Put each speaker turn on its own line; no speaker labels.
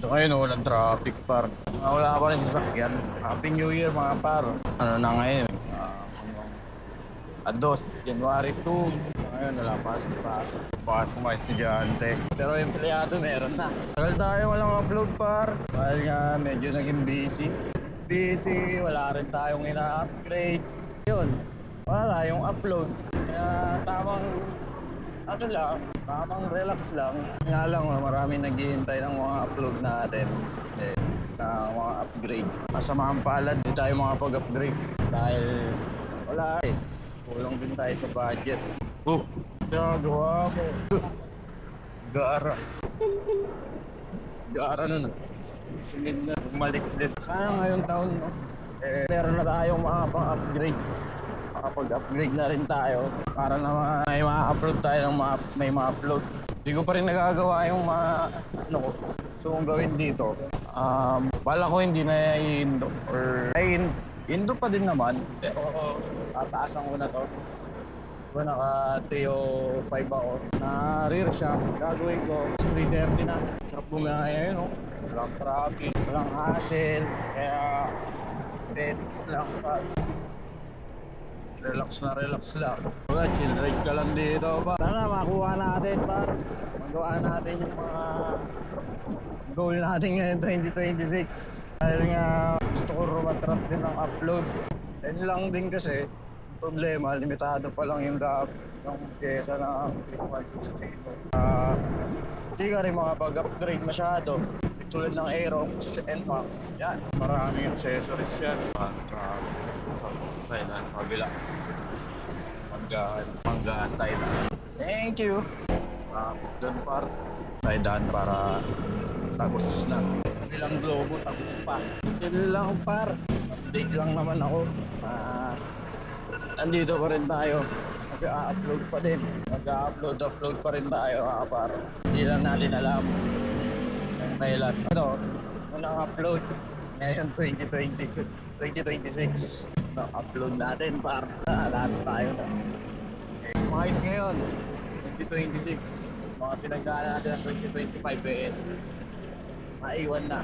So ngayon, walang traffic par. Wala pa rin sasakyan. Happy New Year mga par. Ano na ngayon? Ados, January 2. Ngayon, wala pa pasok mga estudyante. Pero empleyado meron na. Tagal tayo walang upload par. Dahil nga medyo naging busy. Wala rin tayong ina-upgrade. Yun, wala yung upload. Kaya tamang relax lang. Nga lang, maraming naghihintay ng mga upload natin. Na mga upgrade. Kasamahan palad, di tayo makapag-upgrade. Dahil wala eh. Kulang din tayo sa budget. Nagawa mo. Gara na. Sumid na. Maliklit. Sana ngayong taon, no? Meron na tayong mga pang-upgrade. Makapag-upgrade na rin tayo. Para na may ma-upload tayo ng may ma-upload. Hindi ko pa rin nagagawa yung mga gusto kong gawin dito. Bala ko hindi na i-indo. Or indo pa din naman. Pero tataasan ko na to. Diba naka Teo 5 ako. Na rear siya. Gagawin ko 330 na. Sarap bumiyaya yun, no? Walang traffic, walang hassle. Kaya relax lang pa. Relax lang. Chill ride ka lang dito pa. Sana makuha natin pa. Magawa natin yung mga goal natin ngayon 2026. Dahil nga gusto ko rumatrap din ang upload. Yan lang din kasi problema, limitado pa lang yung gap ng pyesa na Click 160. Hindi ka rin makapag-upgrade masyado. Tulad ng Aerox and Max. Yan, maraming accessories yan. Ayun na, kabila. Manggaan tayo na. Thank you. Doon par. Tayo daan para tagos na. Ilang globo, tagos pa. Yun lang par. Update lang naman ako. Andito pa rin tayo. Mag-upload pa din. Mag-upload pa rin tayo par. Hindi lang natin alam. Kailan. Unang upload. Ngayon 2026. Upload natin para lahat tayo na. Makais ngayon 2026. Mga pinagdaan natin ng 2025 maiwan na.